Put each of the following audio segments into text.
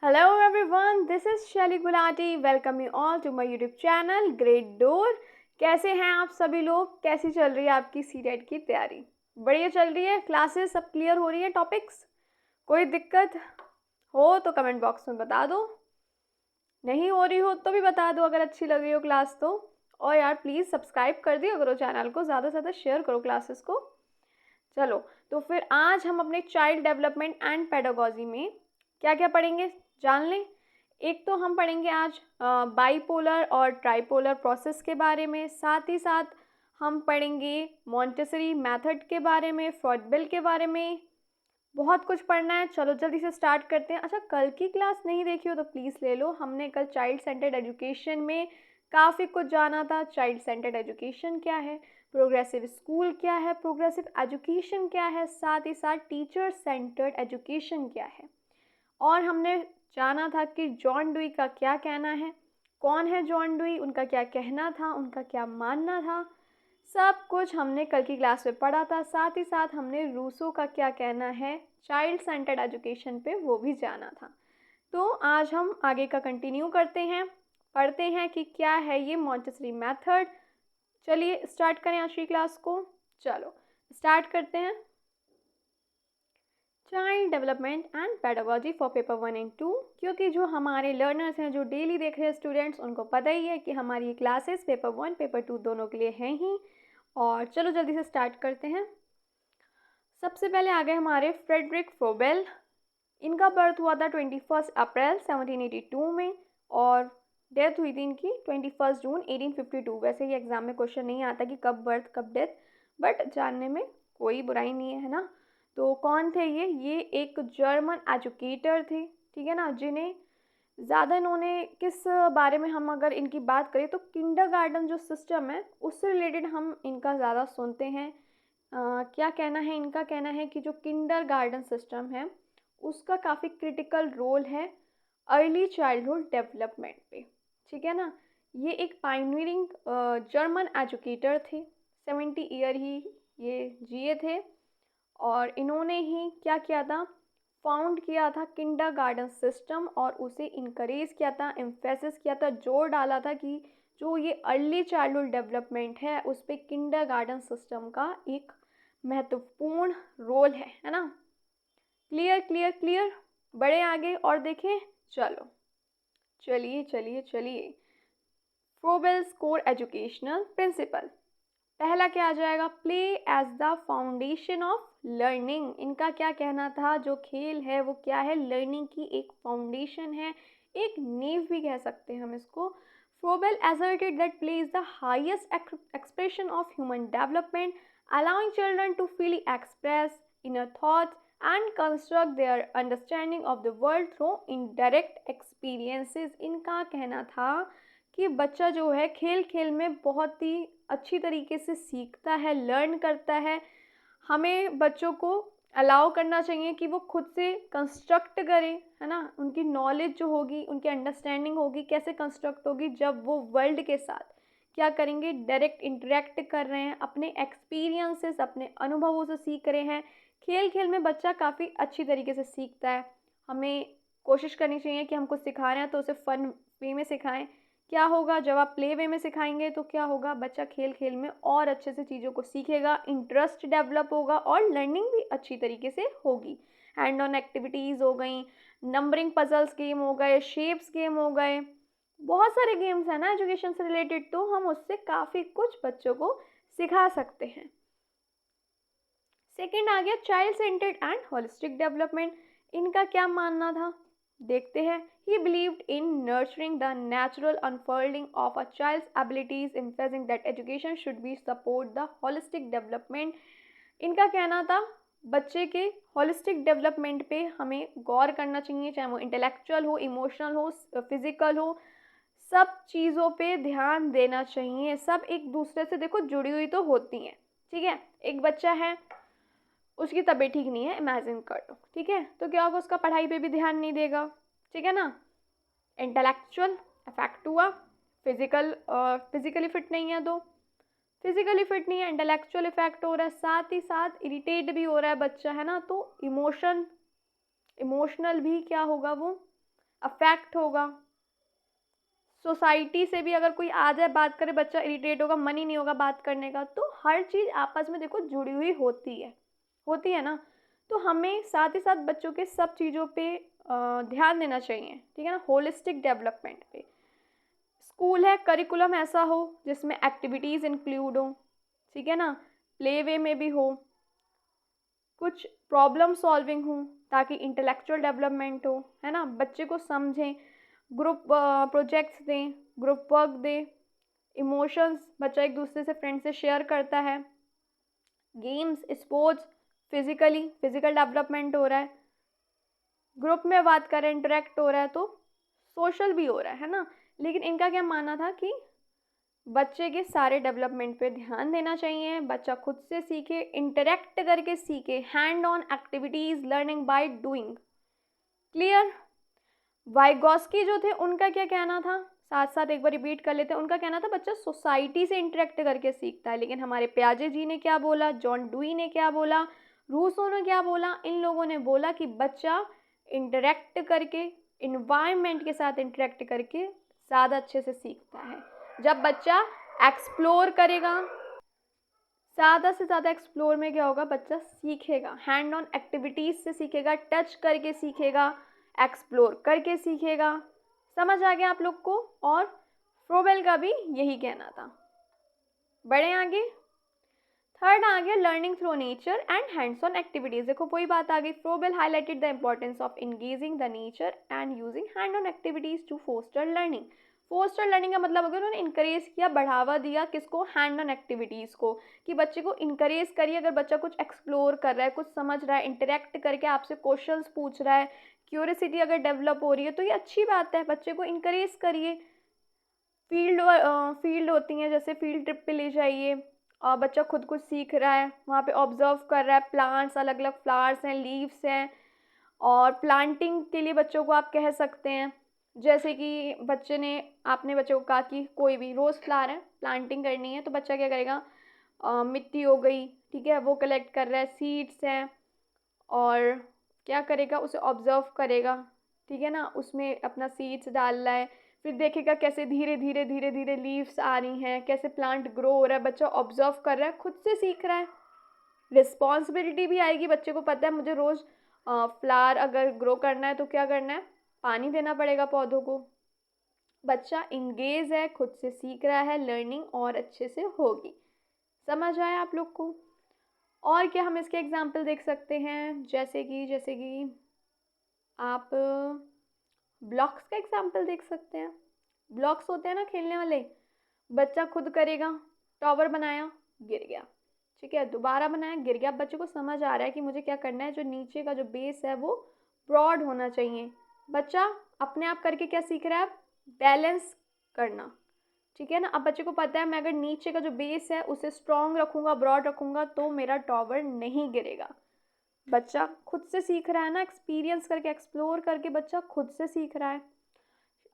Hello everyone, this is Shelly Gulati. Welcome you all to my YouTube channel Great Door. कैसे हैं आप सभी लोग? कैसी चल रही है आपकी सीटेट की तैयारी? बढ़िया चल रही है? क्लासेस सब क्लियर हो रही है? टॉपिक्स कोई दिक्कत हो तो कमेंट बॉक्स में बता दो, नहीं हो रही हो तो भी बता दो अगर अच्छी लग रही हो क्लास तो। और यार प्लीज़ सब्सक्राइब कर दिया करो चैनल को, ज़्यादा से ज़्यादा शेयर करो क्लासेस को। चलो, तो फिर आज हम अपने चाइल्ड डेवलपमेंट एंड पेडागोजी में क्या क्या पढ़ेंगे जान लें। एक तो हम पढ़ेंगे आज बाईपोलर और ट्राइपोलर प्रोसेस के बारे में, साथ ही साथ हम पढ़ेंगे मॉन्टेसरी मेथड के बारे में, फ्रॉइडल के बारे में। बहुत कुछ पढ़ना है, चलो जल्दी से स्टार्ट करते हैं। अच्छा, कल की क्लास नहीं देखी हो तो प्लीज़ ले लो। हमने कल चाइल्ड सेंटर्ड एजुकेशन में काफ़ी कुछ जाना था। चाइल्ड सेंटर्ड एजुकेशन क्या है, प्रोग्रेसिव स्कूल क्या है, प्रोग्रेसिव एजुकेशन क्या है, साथ ही साथ टीचर सेंटर्ड एजुकेशन क्या है। और हमने जाना था कि जॉन डुई का क्या कहना है, कौन है जॉन डुई, उनका क्या कहना था, उनका क्या मानना था, सब कुछ हमने कल की क्लास में पढ़ा था। साथ ही साथ हमने रूसो का क्या कहना है चाइल्ड सेंटर्ड एजुकेशन पे, वो भी जाना था। तो आज हम आगे का कंटिन्यू करते हैं, पढ़ते हैं कि क्या है ये मॉन्टेसरी मेथड। चलिए स्टार्ट करें आज की क्लास को। चलो स्टार्ट करते हैं। Child development and pedagogy for paper 1 and 2, क्योंकि जो हमारे लर्नर्स हैं, जो डेली देख रहे हैं स्टूडेंट्स, उनको पता ही है कि हमारी क्लासेस पेपर 1 पेपर 2 दोनों के लिए हैं ही। और चलो जल्दी से स्टार्ट करते हैं। सबसे पहले आ गए हमारे फ्रेडरिक फ्रोबेल। इनका बर्थ हुआ था 21 अप्रैल 1782 में और डेथ हुई थी इनकी 21 जून 1852। वैसे ये एग्ज़ाम में क्वेश्चन नहीं आता कि कब बर्थ कब डेथ, बट जानने में कोई बुराई नहीं है ना। तो कौन थे ये एक जर्मन एजुकेटर थे, ठीक है ना, जिन्हें ज़्यादा इन्होंने किस बारे में हम अगर इनकी बात करें तो किंडरगार्टन जो सिस्टम है उससे रिलेटेड हम इनका ज़्यादा सुनते हैं। क्या कहना है इनका, कहना है कि जो किंडरगार्टन सिस्टम है उसका काफ़ी क्रिटिकल रोल है अर्ली चाइल्डहुड डेवलपमेंट पे, ठीक है ना। ये एक पायनियरिंग जर्मन एजुकेटर थे, 70 ईयर ही ये जिए थे। और इन्होंने ही क्या किया था, फाउंड किया था किंडरगार्टन सिस्टम और उसे इनकरेज किया था, एम्फेसिस किया था, जोर डाला था कि जो ये अर्ली चाइल्डहुड डेवलपमेंट है उस पर किंडरगार्टन सिस्टम का एक महत्वपूर्ण रोल है ना। क्लियर क्लियर क्लियर, बड़े आगे और देखें। चलो चलिए चलिए चलिए, फ्रोबेल्स कोर एजुकेशनल प्रिंसिपल। पहला क्या आ जाएगा, play as the foundation of learning. इनका क्या कहना था, जो खेल है वो क्या है, लर्निंग की एक फाउंडेशन है, एक नींव भी कह सकते हैं हम इसको। Froebel asserted that play is the highest expression of human development, allowing children to freely express inner thoughts and construct their understanding of the world through indirect experiences। इनका कहना था कि बच्चा जो है खेल खेल में बहुत ही अच्छी तरीके से सीखता है, लर्न करता है। हमें बच्चों को अलाउ करना चाहिए कि वो खुद से कंस्ट्रक्ट करें, है ना। उनकी नॉलेज जो होगी, उनकी अंडरस्टैंडिंग होगी, कैसे कंस्ट्रक्ट होगी, जब वो वर्ल्ड के साथ क्या करेंगे, डायरेक्ट इंटरेक्ट कर रहे हैं, अपने एक्सपीरियंसेस, अपने अनुभवों से सीख रहे हैं। खेल खेल में बच्चा काफ़ी अच्छी तरीके से सीखता है। हमें कोशिश करनी चाहिए कि हम कुछ सिखा रहे हैं तो उसे फ़न वे में सिखाएं। क्या होगा जब आप प्ले वे में सिखाएंगे तो क्या होगा, बच्चा खेल खेल में और अच्छे से चीज़ों को सीखेगा, इंटरेस्ट डेवलप होगा और लर्निंग भी अच्छी तरीके से होगी। हैंड ऑन एक्टिविटीज़ हो गई, नंबरिंग पजल्स गेम हो गए, शेप्स गेम हो गए, बहुत सारे गेम्स हैं ना एजुकेशन से रिलेटेड, तो हम उससे काफ़ी कुछ बच्चों को सिखा सकते हैं। सेकेंड आ गया child centred and holistic development. इनका क्या मानना था, देखते हैं। He believed in nurturing the natural unfolding of a child's abilities, emphasizing that education should be support the holistic development। इनका कहना था बच्चे के होलिस्टिक डेवलपमेंट पे हमें गौर करना चाहिए, चाहे वो इंटेलेक्चुअल हो, इमोशनल हो, फिजिकल हो, सब चीज़ों पे ध्यान देना चाहिए। सब एक दूसरे से देखो जुड़ी हुई तो होती हैं, ठीक है। एक बच्चा है, उसकी तबीयत ठीक नहीं है, इमेजिन कर लो, ठीक है, तो क्या होगा, उसका पढ़ाई पे भी ध्यान नहीं देगा, ठीक है ना। इंटेलेक्चुअल अफेक्ट हुआ, फिजिकली फिट नहीं है, तो फिजिकली फिट नहीं है, इंटेलेक्चुअल इफेक्ट हो रहा है, साथ ही साथ इरिटेट भी हो रहा है बच्चा, है ना। तो इमोशनल भी क्या होगा, वो अफेक्ट होगा। सोसाइटी से भी अगर कोई आ जाए बात करे, बच्चा इरिटेट होगा, मन ही नहीं होगा बात करने का। तो हर चीज़ आपस में देखो जुड़ी हुई होती है ना। तो हमें साथ ही साथ बच्चों के सब चीज़ों पे ध्यान देना चाहिए, ठीक है ना, होलिस्टिक डेवलपमेंट पे। स्कूल है, करिकुलम ऐसा हो जिसमें एक्टिविटीज़ इंक्लूड हो, ठीक है ना, प्ले वे में भी हो, कुछ प्रॉब्लम सॉल्विंग हो ताकि इंटेलेक्चुअल डेवलपमेंट हो, है ना, बच्चे को समझें, ग्रुप प्रोजेक्ट्स दें, ग्रुप वर्क दें, इमोशंस बच्चा एक दूसरे से फ्रेंड से शेयर करता है, गेम्स, स्पोर्ट्स, फिजिकल डेवलपमेंट हो रहा है, ग्रुप में बात करें, इंटरेक्ट हो रहा है, तो सोशल भी हो रहा है ना। लेकिन इनका क्या मानना था कि बच्चे के सारे डेवलपमेंट पे ध्यान देना चाहिए, बच्चा खुद से सीखे, इंटरेक्ट करके सीखे, hand on activities, learning by doing. Clear. Vygotsky जो थे उनका क्या कहना था, साथ साथ एक बार रिपीट कर लेते हैं। उनका कहना था बच्चा सोसाइटी से इंटरेक्ट करके सीखता है। लेकिन हमारे प्याजे जी ने क्या बोला, जॉन डुई ने क्या बोला, रूसो ने क्या बोला, इन लोगों ने बोला कि बच्चा इंटरेक्ट करके, इन्वायरमेंट के साथ इंटरेक्ट करके ज़्यादा अच्छे से सीखता है। जब बच्चा एक्सप्लोर करेगा, ज़्यादा से ज़्यादा एक्सप्लोर में क्या होगा, बच्चा सीखेगा, हैंड ऑन एक्टिविटीज़ से सीखेगा, टच करके सीखेगा, एक्सप्लोर करके सीखेगा। समझ आ गया आप लोग को। और फ्रोबेल का भी यही कहना था। बढ़े आगे। थर्ड आ गया learning through nature and hands on activities. देखो वही बात आ गई, Froebel highlighted the importance of engaging the nature and using hand on activities to foster learning. Foster learning का मतलब अगर उन्होंने इंकरेज किया, बढ़ावा दिया किसको, हैंड ऑन एक्टिविटीज़ को, कि बच्चे को इंकरेज करिए। अगर बच्चा कुछ एक्सप्लोर कर रहा है, कुछ समझ रहा है, इंटरेक्ट करके आपसे क्वेश्चंस पूछ रहा है, क्यूरियोसिटी अगर डेवलप हो रही है, तो ये अच्छी बात है, बच्चे को इंकरेज करिए। फील्ड होती हैं, जैसे फील्ड ट्रिप पे ले जाइए, और बच्चा खुद कुछ सीख रहा है, वहाँ पे ऑब्जर्व कर रहा है, प्लांट्स, अलग अलग फ्लावर्स हैं, लीव्स हैं, और प्लांटिंग के लिए बच्चों को आप कह सकते हैं। जैसे कि आपने बच्चे को कहा कि कोई भी रोज़ फ्लावर है, प्लांटिंग करनी है, तो बच्चा क्या करेगा, मिट्टी हो गई, ठीक है, वो कलेक्ट कर रहा है, सीड्स हैं, और क्या करेगा, उसे ऑब्जर्व करेगा, ठीक है ना, उसमें अपना सीड्स डाल रहा है, फिर देखेगा कैसे धीरे धीरे धीरे धीरे लीव्स आ रही हैं, कैसे प्लांट ग्रो हो रहा है, बच्चा ऑब्जर्व कर रहा है, खुद से सीख रहा है। रिस्पॉन्सिबिलिटी भी आएगी, बच्चे को पता है मुझे रोज़ फ्लावर अगर ग्रो करना है तो क्या करना है, पानी देना पड़ेगा पौधों को। बच्चा इंगेज है, खुद से सीख रहा है, लर्निंग और अच्छे से होगी। समझ आया आप लोग को। और क्या हम इसके एग्जाम्पल देख सकते हैं, जैसे कि आप ब्लॉक्स का एग्जाम्पल देख सकते हैं। ब्लॉक्स होते हैं ना खेलने वाले, बच्चा खुद करेगा, टॉवर बनाया, गिर गया, ठीक है, दोबारा बनाया, गिर गया। बच्चे को समझ आ रहा है कि मुझे क्या करना है, जो नीचे का जो बेस है वो ब्रॉड होना चाहिए। बच्चा अपने आप करके क्या सीख रहा है, बैलेंस करना, ठीक है ना। अब बच्चे को पता है मैं अगर नीचे का जो बेस है उसे स्ट्रॉन्ग रखूँगा, ब्रॉड रखूँगा, तो मेरा टॉवर नहीं गिरेगा। बच्चा खुद से सीख रहा है ना, एक्सपीरियंस करके, एक्सप्लोर करके बच्चा खुद से सीख रहा है।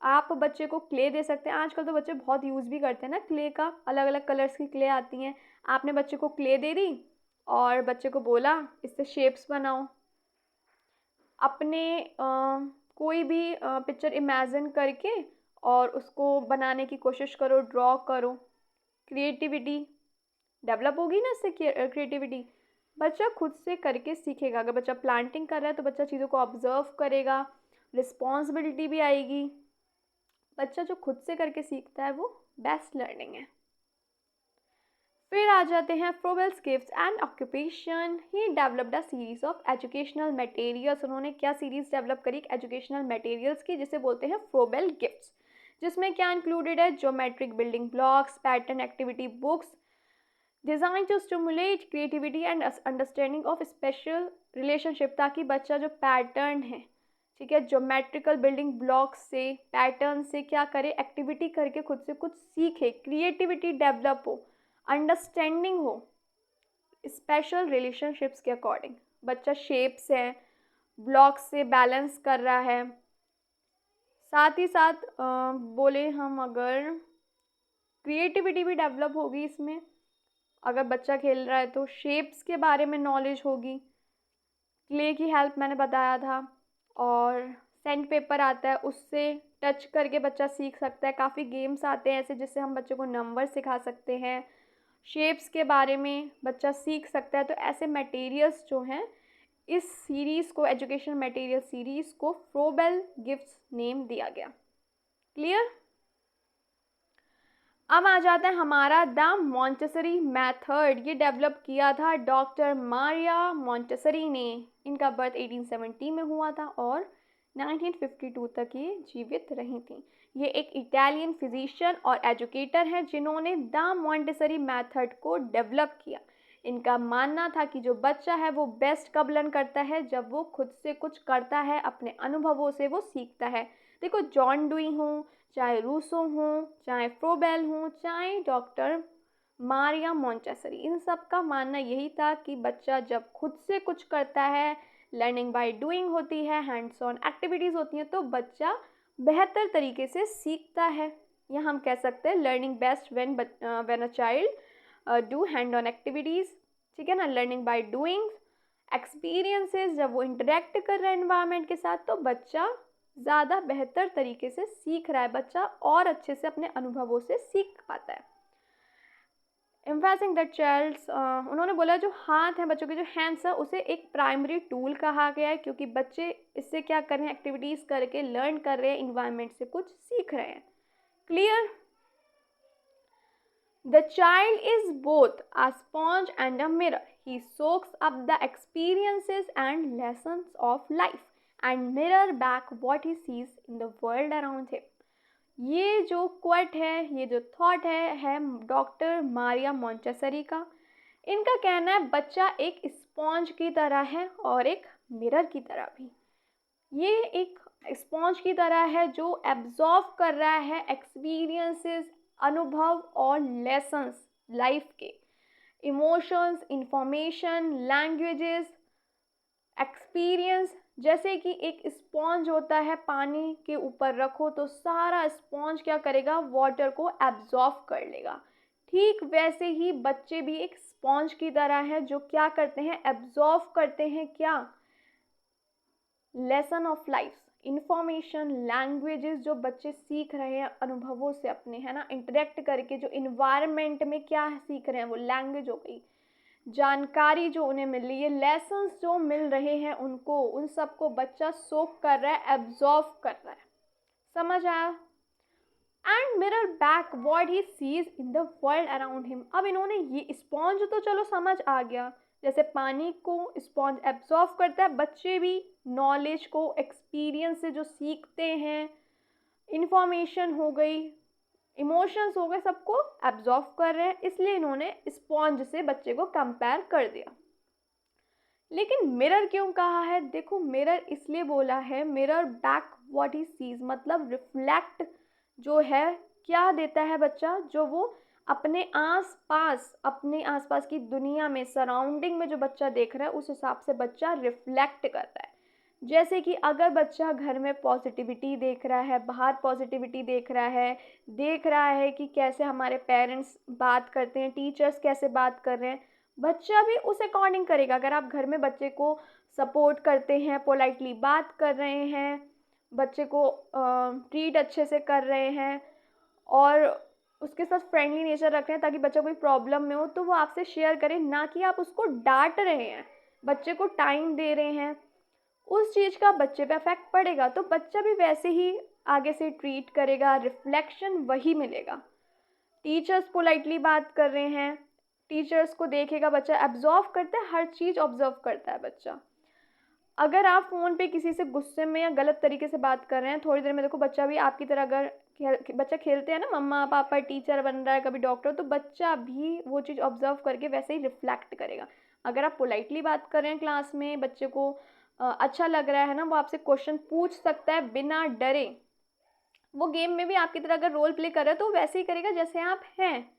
आप बच्चे को क्ले दे सकते हैं, आजकल तो बच्चे बहुत यूज़ भी करते हैं ना क्ले का, अलग अलग कलर्स की क्ले आती हैं। आपने बच्चे को क्ले दे दी और बच्चे को बोला इससे शेप्स बनाओ, अपने कोई भी पिक्चर इमेजिन करके और उसको बनाने की कोशिश करो, ड्रॉ करो, क्रिएटिविटी डेवलप होगी ना इससे, क्रिएटिविटी। बच्चा खुद से करके सीखेगा। अगर बच्चा प्लांटिंग कर रहा है तो बच्चा चीज़ों को ऑब्जर्व करेगा, रिस्पॉन्सिबिलिटी भी आएगी। बच्चा जो खुद से करके सीखता है वो बेस्ट लर्निंग है। फिर आ जाते हैं Froebel's gifts and occupation. He developed a series of educational materials. उन्होंने क्या सीरीज डेवलप करी, एजुकेशनल मटेरियल्स की, जिसे बोलते हैं फ्रोबेल गिफ्ट्स, जिसमें क्या इंक्लूडेड है, geometric building blocks, pattern activity books, design to stimulate creativity and understanding of spatial relationship, ताकि बच्चा जो पैटर्न है, ठीक है, ज्योमेट्रिकल बिल्डिंग ब्लॉक्स से, पैटर्न से क्या करे, एक्टिविटी करके खुद से कुछ सीखे, क्रिएटिविटी डेवलप हो, अंडरस्टैंडिंग हो स्पेशल रिलेशनशिप्स के अकॉर्डिंग। बच्चा शेप्स है, ब्लॉक्स से बैलेंस कर रहा है, साथ ही साथ बोले हम अगर क्रिएटिविटी भी डेवलप होगी इसमें। अगर बच्चा खेल रहा है तो शेप्स के बारे में नॉलेज होगी, क्ले की हेल्प मैंने बताया था, और सैंड पेपर आता है, उससे टच करके बच्चा सीख सकता है। काफ़ी गेम्स आते हैं ऐसे जिससे हम बच्चों को नंबर सिखा सकते हैं, शेप्स के बारे में बच्चा सीख सकता है। तो ऐसे मटेरियल्स जो हैं, इस सीरीज़ को, एजुकेशन मटेरियल सीरीज़ को फ्रोबेल गिफ्ट्स नेम दिया गया। क्लियर? अब आ जाता है हमारा द मॉन्टेसरी मेथड। ये डेवलप किया था डॉक्टर मारिया मॉन्टेसरी ने। इनका बर्थ 1870 में हुआ था और 1952 तक ये जीवित रही थी। ये एक इटालियन फिजिशियन और एजुकेटर हैं जिन्होंने द मॉन्टेसरी मेथड को डेवलप किया। इनका मानना था कि जो बच्चा है वो बेस्ट कब लर्न करता है, जब वो खुद से कुछ करता है, अपने अनुभवों से वो सीखता है। देखो, जॉन डुई हों, चाहे रूसो हों, चाहे फ्रोबेल हों, चाहे डॉक्टर मारिया मॉन्टेसरी, इन सब का मानना यही था कि बच्चा जब खुद से कुछ करता है, लर्निंग बाय डूइंग होती है, हैंड्स ऑन एक्टिविटीज़ होती हैं, तो बच्चा बेहतर तरीके से सीखता है। या हम कह सकते हैं learning best when a child do hand on activities. ठीक है ना, लर्निंग बाय डूइंग एक्सपीरियंसेस, जब वो इंटरेक्ट कर रहा है एनवायरनमेंट के साथ, तो बच्चा ज़्यादा बेहतर तरीके से सीख रहा है, बच्चा और अच्छे से अपने अनुभवों से सीख पाता है। एम्फेसिंग दैट चाइल्ड्स, उन्होंने बोला जो हाथ हैं बच्चों के, जो हैंड्स है, उसे एक प्राइमरी टूल कहा गया है, क्योंकि बच्चे इससे क्या कर रहे हैं, एक्टिविटीज़ करके लर्न कर रहे हैं, इन्वायरमेंट से कुछ सीख रहे हैं। Clear? The child is both a sponge and a mirror. He soaks up the experiences and lessons of life and mirror back what he sees in the world around him. ये जो quote है, ये जो thought है doctor Maria Montessori का। इनका कहना है बच्चा एक स्पॉन्ज की तरह है और एक मिरर की तरह भी। ये एक स्पॉन्ज की तरह है जो एब्जॉर्व कर रहा है एक्सपीरियंसेस, अनुभव और लेसन्स लाइफ के, इमोशंस, इंफॉर्मेशन, लैंग्वेजेस, एक्सपीरियंस। जैसे कि एक स्पॉन्ज होता है, पानी के ऊपर रखो तो सारा स्पॉन्ज क्या करेगा, वाटर को एब्जॉर्व कर लेगा। ठीक वैसे ही बच्चे भी एक स्पॉन्ज की तरह है जो क्या करते हैं, एब्जॉर्व करते हैं क्या, lesson of life, information, languages जो बच्चे सीख रहे हैं अनुभवों से अपने, है ना, इंटरेक्ट करके जो इन्वायरमेंट में क्या सीख रहे हैं, वो लैंग्वेज हो गई, जानकारी जो उन्हें मिल रही है, लेसन्स जो मिल रहे हैं उनको, उन सबको बच्चा सोक कर रहा है, एब्जॉर्व कर रहा है। समझ आया? And mirror back what he sees in the world around him. अब इन्होंने ये स्पॉन्ज तो चलो समझ आ गया, जैसे पानी को स्पॉन्ज एब्जॉर्व करता है, बच्चे भी नॉलेज को एक्सपीरियंस से जो सीखते हैं, इंफॉर्मेशन हो गई, इमोशंस हो गए, सबको एब्जॉर्व कर रहे हैं, इसलिए इन्होंने स्पॉन्ज से बच्चे को कंपेयर कर दिया। लेकिन मिरर क्यों कहा है? देखो, मिरर इसलिए बोला है, mirror back what he sees, मतलब रिफ्लेक्ट जो है क्या देता है बच्चा, जो वो अपने आसपास की दुनिया में, सराउंडिंग में जो बच्चा देख रहा है, उस हिसाब से बच्चा रिफ्लेक्ट कर रहा है। जैसे कि अगर बच्चा घर में पॉजिटिविटी देख रहा है, बाहर पॉजिटिविटी देख रहा है कि कैसे हमारे पेरेंट्स बात करते हैं, टीचर्स कैसे बात कर रहे हैं, बच्चा भी उस अकॉर्डिंग करेगा। अगर आप घर में बच्चे को सपोर्ट करते हैं, पोलाइटली बात कर रहे हैं, बच्चे को ट्रीट अच्छे से कर रहे हैं और उसके साथ फ्रेंडली नेचर रख रहे हैं ताकि बच्चा कोई प्रॉब्लम में हो तो वो आपसे शेयर करे, ना कि आप उसको डांट रहे हैं, बच्चे को टाइम दे रहे हैं, उस चीज़ का बच्चे पे इफेक्ट पड़ेगा। तो बच्चा भी वैसे ही आगे से ट्रीट करेगा, रिफ्लेक्शन वही मिलेगा। टीचर्स पोलाइटली बात कर रहे हैं, टीचर्स को देखेगा बच्चा, एब्जॉर्व करता है, हर चीज़ ऑब्जर्व करता है बच्चा। अगर आप फ़ोन पे किसी से गुस्से में या गलत तरीके से बात कर रहे हैं, थोड़ी देर में देखो बच्चा भी आपकी तरह, अगर बच्चा खेलते हैं ना, मम्मा पापा टीचर बन रहा है, कभी डॉक्टर, तो बच्चा भी वो चीज़ ऑब्जर्व करके वैसे ही रिफ्लेक्ट करेगा। अगर आप पोलाइटली बात कर रहे हैं क्लास में, बच्चे को अच्छा लग रहा है ना, वो आपसे क्वेश्चन पूछ सकता है बिना डरे। वो गेम में भी आपकी तरह अगर रोल प्ले कर रहा है तो वैसे ही करेगा जैसे आप हैं।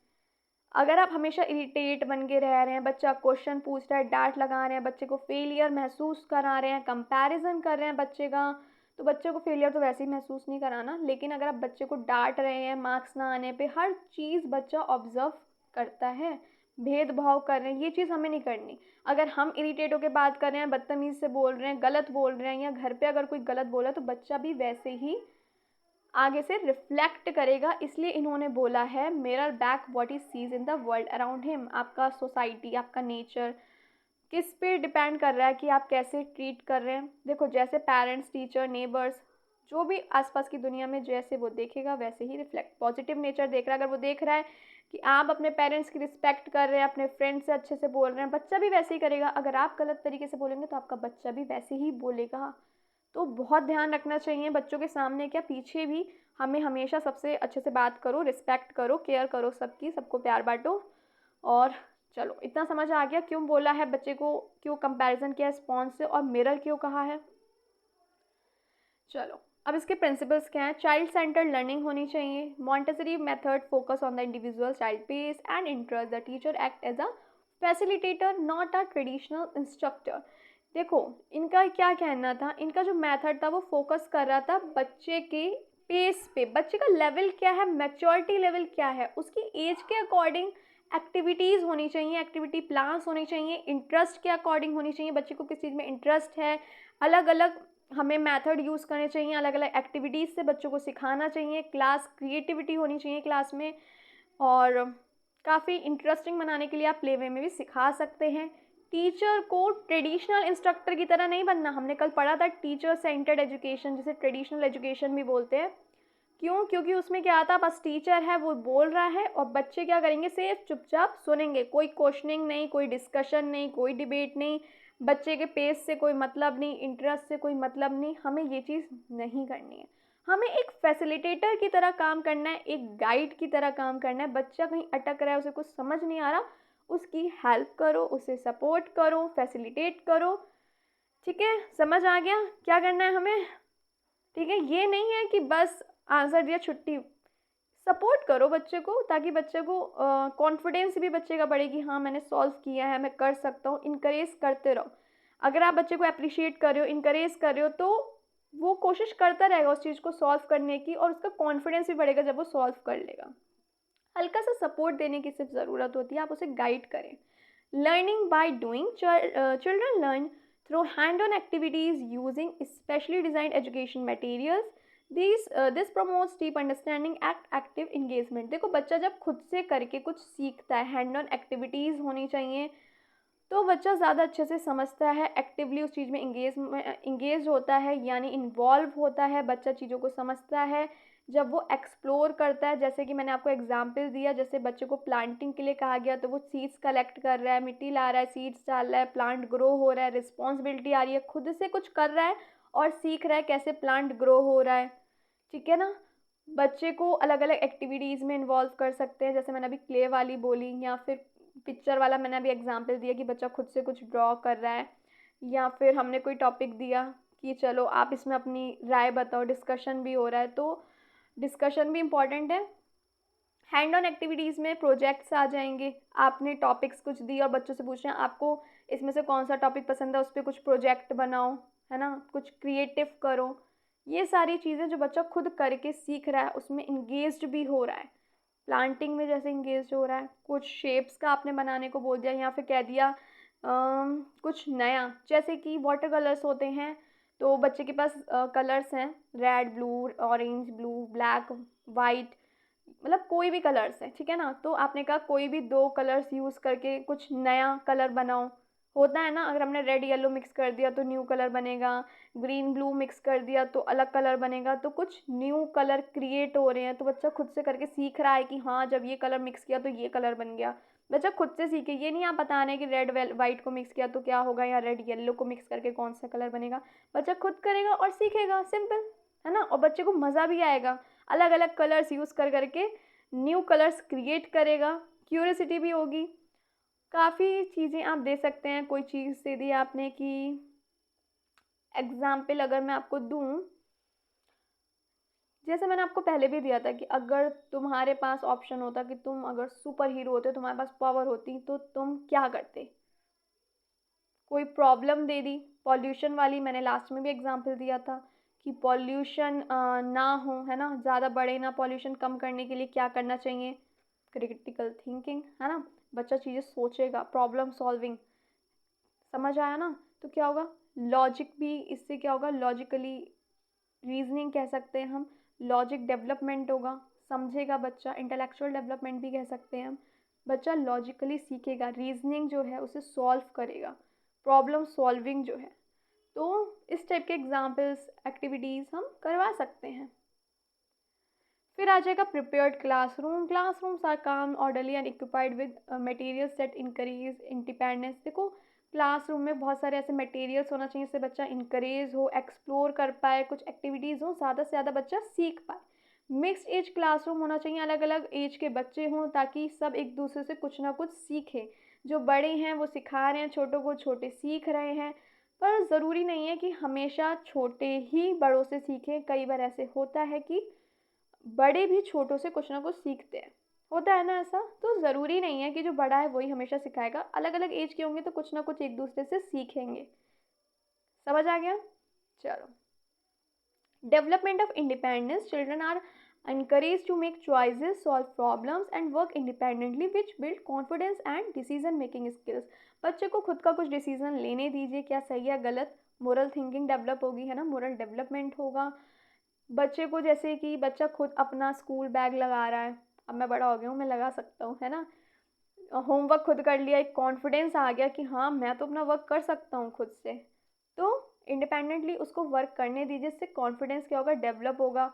अगर आप हमेशा इरिटेट बन के रह रहे हैं, बच्चा क्वेश्चन पूछ रहा है, डांट लगा रहे हैं, बच्चे को फेलियर महसूस करा रहे हैं, कंपैरिजन कर रहे हैं बच्चे का, तो बच्चे को फेलियर तो वैसे ही महसूस नहीं कराना। लेकिन अगर आप बच्चे को डांट रहे हैं, मार्क्स ना आने पे, हर चीज़ बच्चा ऑब्जर्व करता है, भेदभाव कर रहे हैं, ये चीज़ हमें नहीं करनी। अगर हम इरिटेट होकर बात कर रहे हैं, बदतमीज़ से बोल रहे हैं, गलत बोल रहे हैं, या घर पे अगर कोई गलत बोला तो बच्चा भी वैसे ही आगे से रिफ्लेक्ट करेगा। इसलिए इन्होंने बोला है mirror back what he sees in the world around him. आपका सोसाइटी, आपका नेचर किस पे डिपेंड कर रहा है कि आप कैसे ट्रीट कर रहे हैं। देखो, जैसे पेरेंट्स, टीचर, नेबर्स, जो भी आसपास की दुनिया में जैसे वो देखेगा वैसे ही रिफ्लेक्ट। पॉजिटिव नेचर देख रहा है, अगर वो देख रहा है कि आप अपने पेरेंट्स की रिस्पेक्ट कर रहे हैं, अपने फ्रेंड से अच्छे से बोल रहे हैं, बच्चा भी वैसे ही करेगा। अगर आप गलत तरीके से बोलेंगे तो आपका बच्चा भी वैसे ही बोलेगा। तो बहुत ध्यान रखना चाहिए बच्चों के सामने क्या पीछे भी हमें हमेशा सबसे अच्छे से बात करो, रिस्पेक्ट करो, केयर करो सबकी, सबको प्यार बांटो। और चलो, इतना समझ आ गया क्यों बोला है बच्चे को, क्यों कंपैरिजन किया स्पॉन्ज से, और मिरर क्यों कहा है। चलो, अब इसके प्रिंसिपल्स क्या हैं। चाइल्ड सेंटर्ड लर्निंग होनी चाहिए। Montessori method focus on the individual child pace and interest. The teacher act as a facilitator not a traditional instructor. देखो, इनका क्या कहना था, इनका जो मेथड था वो फोकस कर रहा था बच्चे के पेस पे, बच्चे का लेवल क्या है, मैच्योरिटी लेवल क्या है, उसकी एज के अकॉर्डिंग एक्टिविटीज़ होनी चाहिए, एक्टिविटी प्लान्स होनी चाहिए, इंटरेस्ट के अकॉर्डिंग होनी चाहिए, बच्चे को किस चीज़ में इंटरेस्ट है, अलग अलग हमें मेथड यूज़ करने चाहिए, अलग अलग एक्टिविटीज़ से बच्चों को सिखाना चाहिए, क्लास क्रिएटिविटी होनी चाहिए क्लास में, और काफ़ी इंटरेस्टिंग बनाने के लिए आप प्ले वे में भी सिखा सकते हैं। टीचर को ट्रेडिशनल इंस्ट्रक्टर की तरह नहीं बनना। हमने कल पढ़ा था टीचर सेंटर्ड एजुकेशन, जिसे ट्रेडिशनल एजुकेशन भी बोलते हैं। क्यों? क्योंकि उसमें क्या आता, बस टीचर है वो बोल रहा है और बच्चे क्या करेंगे, सिर्फ चुपचाप सुनेंगे, कोई क्वेश्चनिंग नहीं, कोई डिस्कशन नहीं, कोई डिबेट नहीं, बच्चे के पेस से कोई मतलब नहीं, इंटरेस्ट से कोई मतलब नहीं। हमें ये चीज़ नहीं करनी है। हमें एक फैसिलिटेटर की तरह काम करना है, एक गाइड की तरह काम करना है। बच्चा कहीं अटक रहा है, उसे कुछ समझ नहीं आ रहा, उसकी हेल्प करो, उसे सपोर्ट करो, फैसिलिटेट करो। ठीक है, समझ आ गया क्या करना है हमें। ठीक है, ये नहीं है कि बस आंसर दिया छुट्टी। सपोर्ट करो बच्चे को, ताकि बच्चे को कॉन्फिडेंस भी बच्चे का बढ़े कि हाँ मैंने सॉल्व किया है, मैं कर सकता हूँ। इनकरेज करते रहो। अगर आप बच्चे को अप्रिशिएट कर रहे हो, इनकरेज कर रहे हो, तो वो कोशिश करता रहेगा उस चीज़ को सॉल्व करने की, और उसका कॉन्फिडेंस भी बढ़ेगा जब वो सॉल्व कर लेगा। हल्का सा सपोर्ट देने की सिर्फ ज़रूरत होती है, आप उसे गाइड करें। Learning by doing, children learn through hand on activities using specially designed education materials. This promotes deep understanding act active engagement. देखो, बच्चा जब खुद से करके कुछ सीखता है, हैंड ऑन एक्टिविटीज़ होनी चाहिए, तो बच्चा ज़्यादा अच्छे से समझता है, एक्टिवली उस चीज़ में इंगेज होता है, यानी इन्वॉल्व होता है, बच्चा चीज़ों को समझता है। जब वो एक्सप्लोर करता है, जैसे कि मैंने आपको एग्जांपल दिया, जैसे बच्चे को प्लांटिंग के लिए कहा गया तो वो सीड्स कलेक्ट कर रहा है, मिट्टी ला रहा है, सीड्स डाल रहा है, प्लांट ग्रो हो रहा है, रिस्पॉन्सिबिलिटी आ रही है, खुद से कुछ कर रहा है और सीख रहा है कैसे प्लांट ग्रो हो रहा है। ठीक है ना। बच्चे को अलग अलग एक्टिविटीज़ में इन्वॉल्व कर सकते हैं, जैसे मैंने अभी क्ले वाली बोली, या फिर पिक्चर वाला मैंने अभी एग्जांपल दिया कि बच्चा खुद से कुछ ड्रॉ कर रहा है, या फिर हमने कोई टॉपिक दिया कि चलो आप इसमें अपनी राय बताओ, डिस्कशन भी हो रहा है, तो डिस्कशन भी इम्पॉर्टेंट है। हैंड ऑन एक्टिविटीज़ में प्रोजेक्ट्स आ जाएंगे। आपने टॉपिक्स कुछ दिए और बच्चों से पूछ रहे हैं आपको इसमें से कौन सा टॉपिक पसंद है, उस पर कुछ प्रोजेक्ट बनाओ, है ना, कुछ क्रिएटिव करो। ये सारी चीज़ें जो बच्चा खुद करके सीख रहा है, उसमें इंगेज्ड भी हो रहा है। प्लांटिंग में जैसे इंगेज हो रहा है, कुछ शेप्स का आपने बनाने को बोल दिया, या फिर कह दिया कुछ नया, जैसे कि वाटर कलर्स होते हैं, तो बच्चे के पास कलर्स हैं, red, blue, orange, blue, black, white, मतलब कोई भी कलर्स है। ठीक है ना। तो आपने कहा कोई भी दो कलर्स यूज़ करके कुछ नया कलर बनाओ। होता है ना, अगर हमने रेड येलो मिक्स कर दिया तो न्यू कलर बनेगा, ग्रीन ब्लू मिक्स कर दिया तो अलग कलर बनेगा, तो कुछ न्यू कलर क्रिएट हो रहे हैं, तो बच्चा खुद से करके सीख रहा है कि हाँ जब ये कलर मिक्स किया तो ये कलर बन गया। बच्चा खुद से सीखे, ये नहीं आप बता रहे कि रेड वाइट को मिक्स किया तो क्या होगा, या रेड येलो को मिक्स करके कौन सा कलर बनेगा। बच्चा खुद करेगा और सीखेगा, सिंपल है ना। और बच्चे को मज़ा भी आएगा, अलग अलग कलर्स यूज़ कर करके न्यू कलर्स क्रिएट करेगा, क्यूरियोसिटी भी होगी। काफ़ी चीज़ें आप दे सकते हैं। कोई चीज़ दे दी आपने कि एग्ज़ाम्पल अगर मैं आपको दूँ, जैसे मैंने आपको पहले भी दिया था कि अगर तुम्हारे पास ऑप्शन होता कि तुम अगर सुपर हीरो होते, तुम्हारे पास पावर होती, तो तुम क्या करते। कोई प्रॉब्लम दे दी, पॉल्यूशन वाली, मैंने लास्ट में भी एग्जांपल दिया था कि पॉल्यूशन ना हो, है ना, ज़्यादा बढ़े ना, पॉल्यूशन कम करने के लिए क्या करना चाहिए, क्रिटिकल थिंकिंग, है ना, बच्चा चीज़ें सोचेगा, प्रॉब्लम सॉल्विंग, समझ आया ना? तो क्या होगा, लॉजिक भी, इससे क्या होगा, लॉजिकली रीजनिंग कह सकते हैं हम, लॉजिक डेवलपमेंट होगा, समझेगा बच्चा, इंटेलेक्चुअल डेवलपमेंट भी कह सकते हैं हम। बच्चा लॉजिकली सीखेगा, रीजनिंग जो है उसे सॉल्व करेगा, प्रॉब्लम सॉल्विंग जो है। तो इस टाइप के एग्जाम्पल्स, एक्टिविटीज़ हम करवा सकते हैं। फिर आ जाएगा प्रिपेयर्ड क्लासरूम। क्लासरूम्स आर काम, orderly and equipped with materials that encourage independence. देखो, क्लासरूम में बहुत सारे ऐसे मटेरियल्स होना चाहिए जिससे बच्चा इंकरेज हो, एक्सप्लोर कर पाए, कुछ एक्टिविटीज़ हो, ज़्यादा से ज़्यादा बच्चा सीख पाए। मिक्स्ड एज क्लासरूम होना चाहिए, अलग अलग एज के बच्चे हों ताकि सब एक दूसरे से कुछ ना कुछ सीखें। जो बड़े हैं वो सिखा रहे हैं छोटों को, छोटे सीख रहे हैं। पर ज़रूरी नहीं है कि हमेशा छोटे ही बड़ों से सीखें। कई बार ऐसे होता है कि बड़े भी छोटों से कुछ ना कुछ सीखते हैं, होता है ना ऐसा। तो ज़रूरी नहीं है कि जो बड़ा है वही हमेशा सिखाएगा, अलग अलग एज के होंगे तो कुछ ना कुछ एक दूसरे से सीखेंगे। समझ आ गया? चलो, development of independence. Children are encouraged to make choices, solve problems and work independently which build confidence and decision making skills। बच्चे को खुद का कुछ डिसीजन लेने दीजिए, क्या सही है गलत, मोरल थिंकिंग डेवलप होगी, है ना, मोरल डेवलपमेंट होगा। बच्चे को, जैसे कि बच्चा खुद अपना स्कूल बैग लगा रहा है, अब मैं बड़ा हो गया हूँ, मैं लगा सकता हूँ, है ना, होमवर्क खुद कर लिया, एक कॉन्फिडेंस आ गया कि हाँ मैं तो अपना वर्क कर सकता हूँ खुद से। तो इंडिपेंडेंटली उसको वर्क करने दीजिए, इससे कॉन्फिडेंस क्या होगा, डेवलप होगा।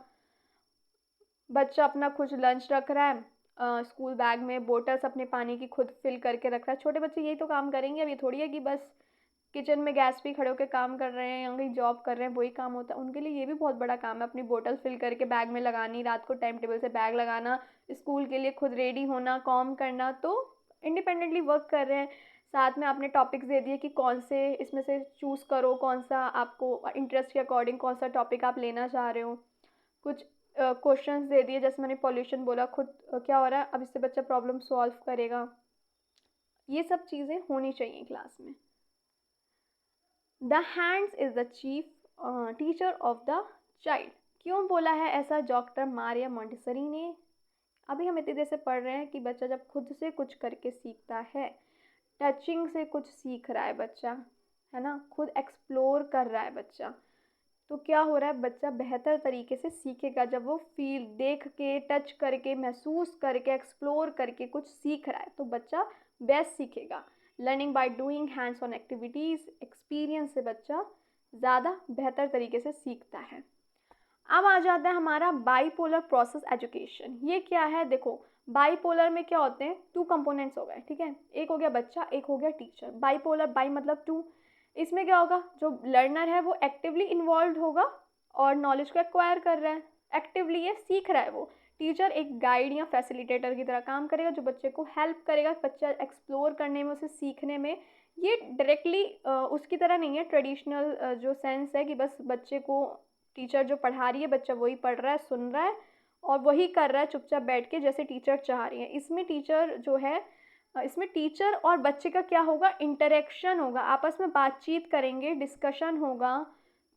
बच्चा अपना कुछ लंच रख रहा है स्कूल बैग में, बोटल्स अपने पानी की खुद फिल करके रख रहा है। छोटे बच्चे यही तो काम करेंगे। अब ये थोड़ी है कि बस किचन में गैस पे खड़े होकर काम कर रहे हैं या कहीं जॉब कर रहे हैं वही काम होता है। उनके लिए ये भी बहुत बड़ा काम है, अपनी बोतल फिल करके बैग में लगानी, रात को टाइम टेबल से बैग लगाना, स्कूल के लिए खुद रेडी होना, कॉम करना। तो इंडिपेंडेंटली वर्क कर रहे हैं। साथ में आपने टॉपिक्स दे दिए कि कौन से इसमें से चूज़ करो, कौन सा आपको इंटरेस्ट के अकॉर्डिंग कौन सा टॉपिक आप लेना चाह रहे हो। कुछ क्वेश्चंस दे दिए, जैसे मैंने पॉल्यूशन बोला, खुद क्या हो रहा है, अब इससे बच्चा प्रॉब्लम सॉल्व करेगा। ये सब चीज़ें होनी चाहिए क्लास में। The hands is the chief teacher of the child. क्यों बोला है ऐसा डॉक्टर मारिया मोंटेसरी ने? अभी हम इतनी देर से पढ़ रहे हैं कि बच्चा जब खुद से कुछ करके सीखता है, टचिंग से कुछ सीख रहा है बच्चा, है ना, खुद एक्सप्लोर कर रहा है बच्चा, तो क्या हो रहा है, बच्चा बेहतर तरीके से सीखेगा जब वो फील, देख के, टच करके, महसूस करके, एक्सप्लोर करके कुछ सीख रहा है तो बच्चा बेस्ट सीखेगा। Learning by doing hands on activities, experience से बच्चा ज़्यादा बेहतर तरीके से सीखता है। अब आ जाता है हमारा बाईपोलर प्रोसेस एजुकेशन। ये क्या है? देखो, बाईपोलर में क्या होते हैं, टू कंपोनेंट्स हो गए, ठीक है, एक हो गया बच्चा, एक हो गया टीचर। बाईपोलर, बाई मतलब टू। इसमें क्या होगा, जो लर्नर है वो एक्टिवली इन्वॉल्व होगा और नॉलेज को एक्वायर कर रहा है, एक्टिवली ये सीख रहा है वो। टीचर एक गाइड या फैसिलिटेटर की तरह काम करेगा जो बच्चे को हेल्प करेगा, बच्चा एक्सप्लोर करने में, उसे सीखने में। ये डायरेक्टली उसकी तरह नहीं है, ट्रेडिशनल जो सेंस है कि बस बच्चे को टीचर जो पढ़ा रही है बच्चा वही पढ़ रहा है, सुन रहा है और वही कर रहा है चुपचाप बैठ के जैसे टीचर चाह रही है। इसमें टीचर जो है, इसमें टीचर और बच्चे का क्या होगा, इंटरेक्शन होगा, आपस में बातचीत करेंगे, डिस्कशन होगा,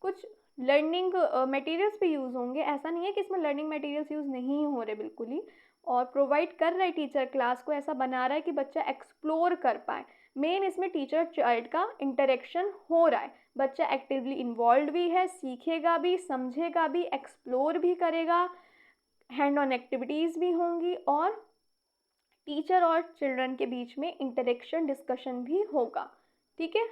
कुछ लर्निंग मटेरियल्स भी यूज़ होंगे। ऐसा नहीं है कि इसमें लर्निंग मटेरियल्स यूज़ नहीं हो रहे, बिल्कुल ही, और प्रोवाइड कर रहा है टीचर, क्लास को ऐसा बना रहा है कि बच्चा एक्सप्लोर कर पाए। मेन इसमें टीचर चाइल्ड का इंटरेक्शन हो रहा है, बच्चा एक्टिवली इन्वॉल्व भी है, सीखेगा भी, समझेगा भी, एक्सप्लोर भी करेगा, हैंड ऑन एक्टिविटीज़ भी होंगी और टीचर और चिल्ड्रन के बीच में इंटरेक्शन, डिस्कशन भी होगा। ठीक है,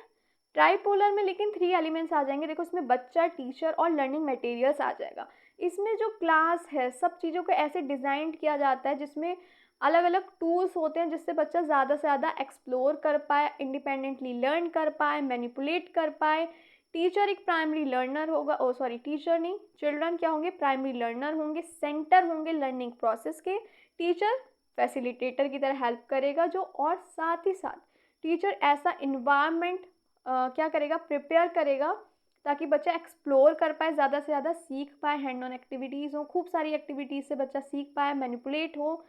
ट्राइपोलर में लेकिन 3 एलिमेंट्स आ जाएंगे। देखो, इसमें बच्चा, टीचर और लर्निंग मटेरियल्स आ जाएगा। इसमें जो क्लास है, सब चीज़ों को ऐसे डिज़ाइन किया जाता है जिसमें अलग अलग टूल्स होते हैं जिससे बच्चा ज़्यादा से ज़्यादा एक्सप्लोर कर पाए, इंडिपेंडेंटली लर्न कर पाए, मैनिपुलेट कर पाए। टीचर एक प्राइमरी लर्नर होगा, टीचर नहीं, चिल्ड्रन क्या होंगे, प्राइमरी लर्नर होंगे, सेंटर होंगे लर्निंग प्रोसेस के। टीचर फैसिलिटेटर की तरह हेल्प करेगा जो, और साथ ही साथ टीचर ऐसा इन्वायरमेंट क्या करेगा, प्रिपेयर करेगा ताकि बच्चा एक्सप्लोर कर पाए, ज़्यादा से ज़्यादा सीख पाए, हैंड ऑन एक्टिविटीज़ हो, खूब सारी एक्टिविटीज़ से बच्चा सीख पाए, मैनिपुलेट हो,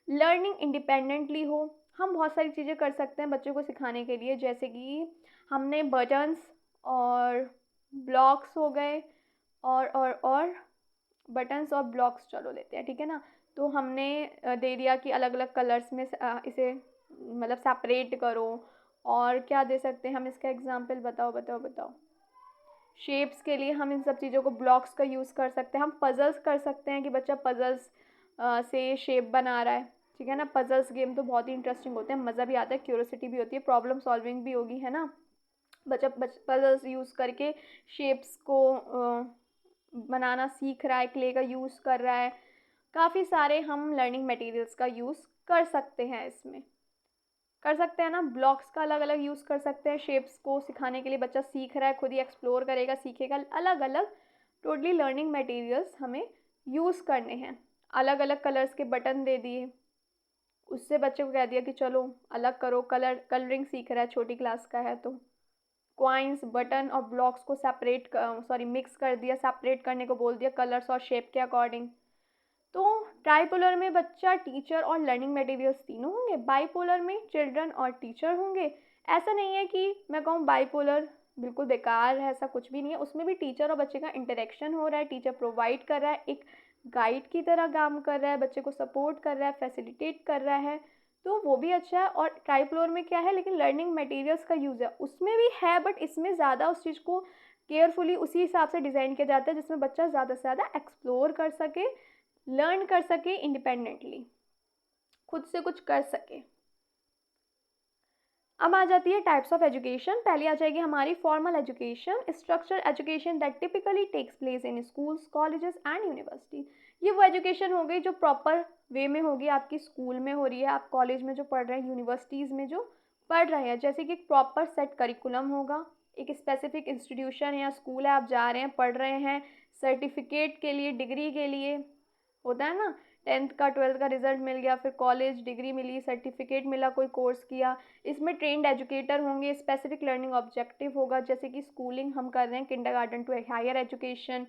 लर्निंग इंडिपेंडेंटली हो। हम बहुत सारी चीज़ें कर सकते हैं बच्चों को सिखाने के लिए, जैसे कि हमने बटन्स और ब्लॉक्स हो गए, और बटन्स और ब्लॉक्स चलो लेते हैं, ठीक है ना। तो हमने दे दिया कि अलग अलग कलर्स में इसे मतलब सेपरेट करो। और क्या दे सकते हैं हम इसका एग्जांपल, बताओ बताओ बताओ। शेप्स के लिए हम इन सब चीज़ों को ब्लॉक्स का यूज़ कर सकते हैं। हम पजल्स कर सकते हैं कि बच्चा पजल्स से शेप बना रहा है, ठीक है ना। पजल्स गेम तो बहुत ही इंटरेस्टिंग होते हैं, मज़ा भी आता है, क्यूरोसिटी भी होती है, प्रॉब्लम सॉल्विंग भी होगी, है ना। बच्चा पजल्स यूज़ करके शेप्स को बनाना सीख रहा है, क्ले का यूज़ कर रहा है। काफ़ी सारे हम लर्निंग मटेरियल्स का यूज़ कर सकते हैं, इसमें कर सकते हैं ना। ब्लॉक्स का अलग अलग यूज़ कर सकते हैं शेप्स को सिखाने के लिए। बच्चा सीख रहा है, खुद ही एक्सप्लोर करेगा, सीखेगा। अलग अलग टोटली लर्निंग मटेरियल्स हमें यूज़ करने हैं। अलग अलग कलर्स के बटन दे दिए, उससे बच्चे को कह दिया कि चलो अलग करो, कलरिंग सीख रहा है, छोटी क्लास का है तो। कॉइन्स, बटन और ब्लॉक्स को मिक्स कर दिया, सेपरेट करने को बोल दिया कलर्स और शेप के अकॉर्डिंग। तो ट्राइपोलर में बच्चा, टीचर और लर्निंग मटेरियल्स तीनों होंगे। बाईपोलर में चिल्ड्रन और टीचर होंगे। ऐसा नहीं है कि मैं कहूँ बाईपोलर बिल्कुल बेकार है, ऐसा कुछ भी नहीं है। उसमें भी टीचर और बच्चे का इंटरेक्शन हो रहा है, टीचर प्रोवाइड कर रहा है, एक गाइड की तरह काम कर रहा है, बच्चे को सपोर्ट कर रहा है, फैसिलिटेट कर रहा है, तो वो भी अच्छा है। और ट्राइपोलर में क्या है, लेकिन लर्निंग मटेरियल्स का यूज़ है, उसमें भी है, बट इसमें ज़्यादा उस चीज़ को केयरफुली उसी हिसाब से डिज़ाइन किया जाता है जिसमें बच्चा ज़्यादा से ज़्यादा एक्सप्लोर कर सके, लर्न कर सके, इंडिपेंडेंटली खुद से कुछ कर सके। अब आ जाती है टाइप्स ऑफ एजुकेशन। पहले आ जाएगी हमारी formal education, structure education that typically takes place in schools, colleges and university. ये वो एजुकेशन हो गई जो प्रॉपर वे में होगी, आपकी स्कूल में हो रही है, आप कॉलेज में जो पढ़ रहे हैं, यूनिवर्सिटीज़ में जो पढ़ रहे हैं। जैसे कि एक प्रॉपर सेट करिकुलम होगा, एक स्पेसिफिक इंस्टीट्यूशन या स्कूल है, आप जा रहे हैं, पढ़ रहे हैं, सर्टिफिकेट के लिए, डिग्री के लिए, होता है ना। 10th का 12th का रिजल्ट मिल गया, फिर कॉलेज डिग्री मिली, सर्टिफिकेट मिला, कोई कोर्स किया। इसमें ट्रेंड एजुकेटर होंगे, स्पेसिफिक लर्निंग ऑब्जेक्टिव होगा, जैसे कि स्कूलिंग हम कर रहे हैं, kindergarten to higher education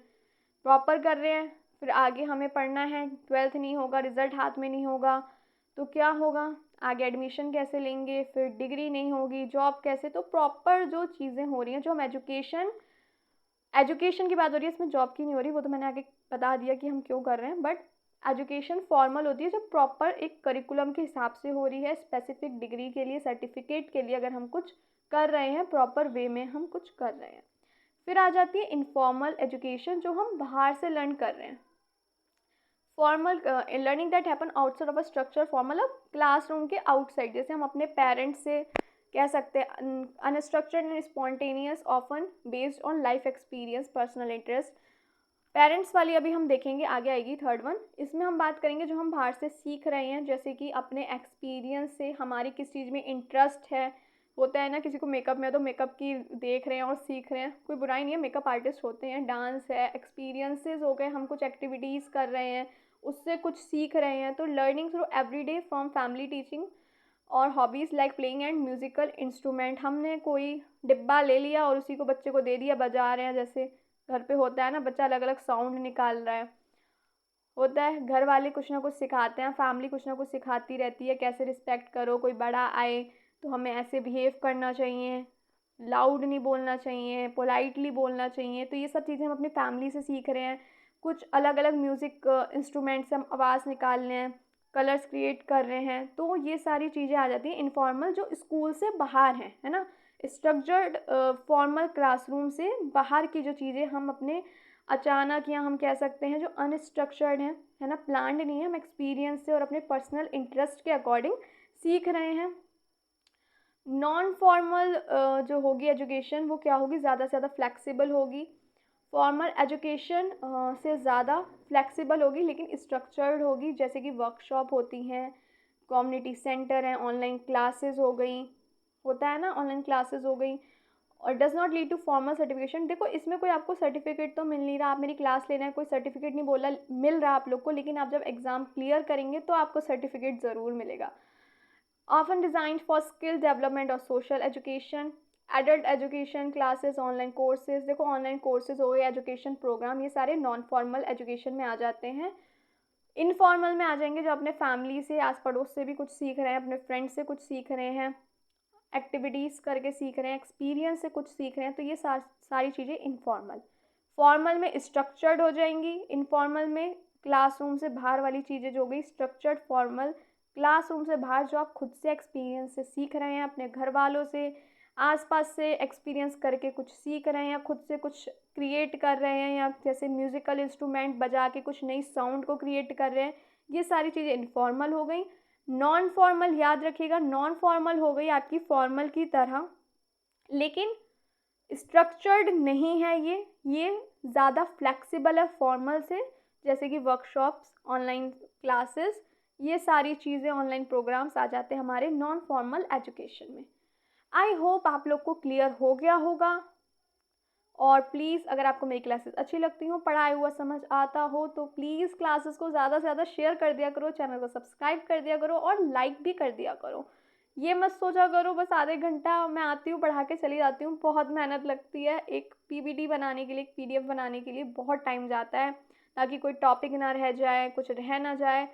proper कर रहे हैं, फिर आगे हमें पढ़ना है, 12th नहीं होगा, रिजल्ट हाथ में नहीं होगा, तो क्या होगा, आगे एडमिशन कैसे लेंगे, फिर डिग्री नहीं होगी, जॉब कैसे। तो प्रॉपर जो चीज़ें हो रही हैं, जो हम एजुकेशन की बात हो रही है, इसमें जॉब की नहीं हो रही, वो तो मैंने आगे बता दिया कि हम क्यों कर रहे हैं। बट एजुकेशन फॉर्मल होती है, जो प्रॉपर एक करिकुलम के हिसाब से हो रही है, स्पेसिफिक डिग्री के लिए, सर्टिफिकेट के लिए, अगर हम कुछ कर रहे हैं, प्रॉपर वे में हम कुछ कर रहे हैं। फिर आ जाती है इनफॉर्मल एजुकेशन, जो हम बाहर से लर्न कर रहे हैं। Formal learning that happen outside of a structure formal, अब क्लासरूम के आउटसाइड, जैसे हम अपने पेरेंट्स से कह सकते हैं unstructured and spontaneous, often based on life experience, personal interest. Parents वाली अभी हम देखेंगे, आगे आएगी थर्ड वन। इसमें हम बात करेंगे जो हम बाहर से सीख रहे हैं, जैसे कि अपने एक्सपीरियंस से, हमारी किस चीज़ में इंटरेस्ट है। होता है ना, किसी को मेकअप में, तो मेकअप की देख रहे हैं और सीख रहे हैं, कोई बुराई नहीं है, मेकअप आर्टिस्ट होते हैं। डांस है, एक्सपीरियंसेस हो गए, हम कुछ एक्टिविटीज़ कर रहे हैं, उससे कुछ सीख रहे हैं। तो learning through everyday from family teaching और hobbies like playing and musical instrument. हमने कोई डिब्बा ले लिया और उसी को बच्चे को दे दिया, बजा रहे हैं, जैसे घर पे होता है ना, बच्चा अलग अलग साउंड निकाल रहा है, होता है। घर वाले कुछ ना कुछ सिखाते हैं, फैमिली कुछ ना कुछ सिखाती रहती है, कैसे रिस्पेक्ट करो, कोई बड़ा आए तो हमें ऐसे बिहेव करना चाहिए, लाउड नहीं बोलना चाहिए, पोलाइटली बोलना चाहिए। तो ये सब चीज़ें हम अपनी फैमिली से सीख रहे हैं। कुछ अलग अलग म्यूज़िक इंस्ट्रूमेंट से हम आवाज़ निकाल रहे हैं, कलर्स क्रिएट कर रहे हैं। तो ये सारी चीज़ें आ जाती हैं इनफॉर्मल, जो स्कूल से बाहर हैं, है ना। स्ट्रक्चर्ड फॉर्मल क्लासरूम से बाहर की जो चीज़ें हम अपने अचानक, या हम कह सकते हैं जो अनस्ट्रक्चर्ड है ना, प्लान्ड नहीं है, हम एक्सपीरियंस से और अपने पर्सनल इंटरेस्ट के अकॉर्डिंग सीख रहे हैं। नॉन फॉर्मल जो होगी एजुकेशन, वो क्या होगी, ज़्यादा से ज़्यादा फ्लेक्सिबल होगी। फॉर्मल एजुकेशन से ज़्यादा फ्लेक्सिबल होगी, लेकिन स्ट्रक्चर्ड होगी, जैसे कि वर्कशॉप होती हैं, कम्युनिटी सेंटर हैं, ऑनलाइन क्लासेस हो गई, होता है ना, ऑनलाइन क्लासेस हो गई। और does not lead to formal certification. देखो, इसमें कोई आपको सर्टिफिकेट तो मिल नहीं रहा, आप मेरी क्लास ले रहे हैं, कोई सर्टिफिकेट नहीं बोला मिल रहा आप लोग को, लेकिन आप जब एग्ज़ाम क्लियर करेंगे तो आपको सर्टिफिकेट ज़रूर मिलेगा। Often designed for skill development और social education, adult education classes, online courses. देखो, ऑनलाइन कोर्सेज हो गए, एजुकेशन प्रोग्राम, ये सारे नॉन फॉर्मल एजुकेशन में आ जाते हैं। इनफॉर्मल में आ जाएंगे जो अपने फैमिली से, आस पड़ोस से भी कुछ सीख रहे हैं, अपने फ्रेंड से कुछ सीख रहे हैं, एक्टिविटीज़ करके सीख रहे हैं, एक्सपीरियंस से कुछ सीख रहे हैं। तो ये सारी चीज़ें इनफॉर्मल। फॉर्मल में स्ट्रक्चर्ड हो जाएंगी, इनफॉर्मल में क्लासरूम से बाहर वाली चीज़ें जो हो गई स्ट्रक्चर्ड, फॉर्मल क्लासरूम से बाहर जो आप खुद से एक्सपीरियंस से सीख रहे हैं, अपने घर वालों से, आसपास से एक्सपीरियंस करके कुछ सीख रहे हैं या खुद से कुछ क्रिएट कर रहे हैं, या जैसे म्यूज़िकल इंस्ट्रूमेंट बजा के कुछ नई साउंड को क्रिएट कर रहे हैं, ये सारी चीज़ें इनफॉर्मल हो गई। नॉन फॉर्मल याद रखिएगा, नॉन फॉर्मल हो गई आपकी फॉर्मल की तरह, लेकिन स्ट्रक्चर्ड नहीं है ये ज़्यादा फ्लेक्सिबल है फॉर्मल से, जैसे कि वर्कशॉप्स, ऑनलाइन क्लासेस, ये सारी चीज़ें, ऑनलाइन प्रोग्राम्स आ जाते हैं हमारे नॉन फॉर्मल एजुकेशन में। आई होप आप लोग को क्लियर हो गया होगा। और प्लीज़ अगर आपको मेरी क्लासेस अच्छी लगती हों, पढ़ाया हुआ समझ आता हो, तो प्लीज़ क्लासेस को ज़्यादा से ज़्यादा शेयर कर दिया करो, चैनल को सब्सक्राइब कर दिया करो और लाइक भी कर दिया करो। ये मत सोचा करो बस आधे घंटा मैं आती हूँ, पढ़ा के चली जाती हूँ। बहुत मेहनत लगती है एक पीपीटी बनाने के लिए, एक पीडीएफ बनाने के लिए बहुत टाइम जाता है, ताकि कोई टॉपिक ना रह जाए, कुछ रह ना जाए।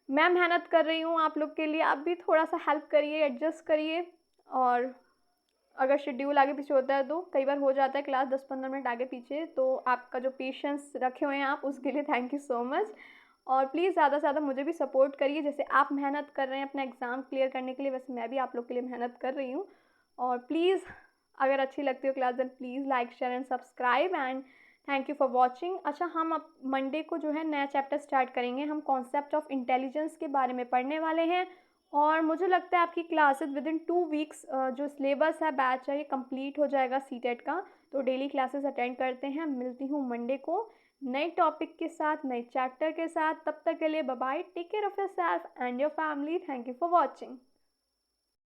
मैं मेहनत कर रही हूँ आप लोग के लिए, आप भी थोड़ा सा हेल्प करिए, एडजस्ट करिए। और अगर शेड्यूल आगे पीछे होता है तो कई बार हो जाता है क्लास 10-15 मिनट आगे पीछे, तो आपका जो पेशेंस रखे हुए हैं आप, उसके लिए थैंक यू सो मच। और प्लीज़ ज़्यादा से ज़्यादा मुझे भी सपोर्ट करिए, जैसे आप मेहनत कर रहे हैं अपना एग्ज़ाम क्लियर करने के लिए, वैसे मैं भी आप लोग के लिए मेहनत कर रही हूँ। और प्लीज़ अगर अच्छी लगती हो class, then please like, share and subscribe and thank you for watching. अच्छा, हम अब मंडे को जो है नया चैप्टर स्टार्ट करेंगे, हम कॉन्सेप्ट ऑफ इंटेलिजेंस के बारे में पढ़ने वाले हैं। और मुझे लगता है आपकी क्लासेस विद इन 2 वीक्स जो सिलेबस है, बैच है, ये कंप्लीट हो जाएगा सीटेट का। तो डेली क्लासेस अटेंड करते हैं। मिलती हूँ मंडे को नए टॉपिक के साथ, नए चैप्टर के साथ। तब तक के लिए bye bye, take care of yourself and your family. Thank you for watching.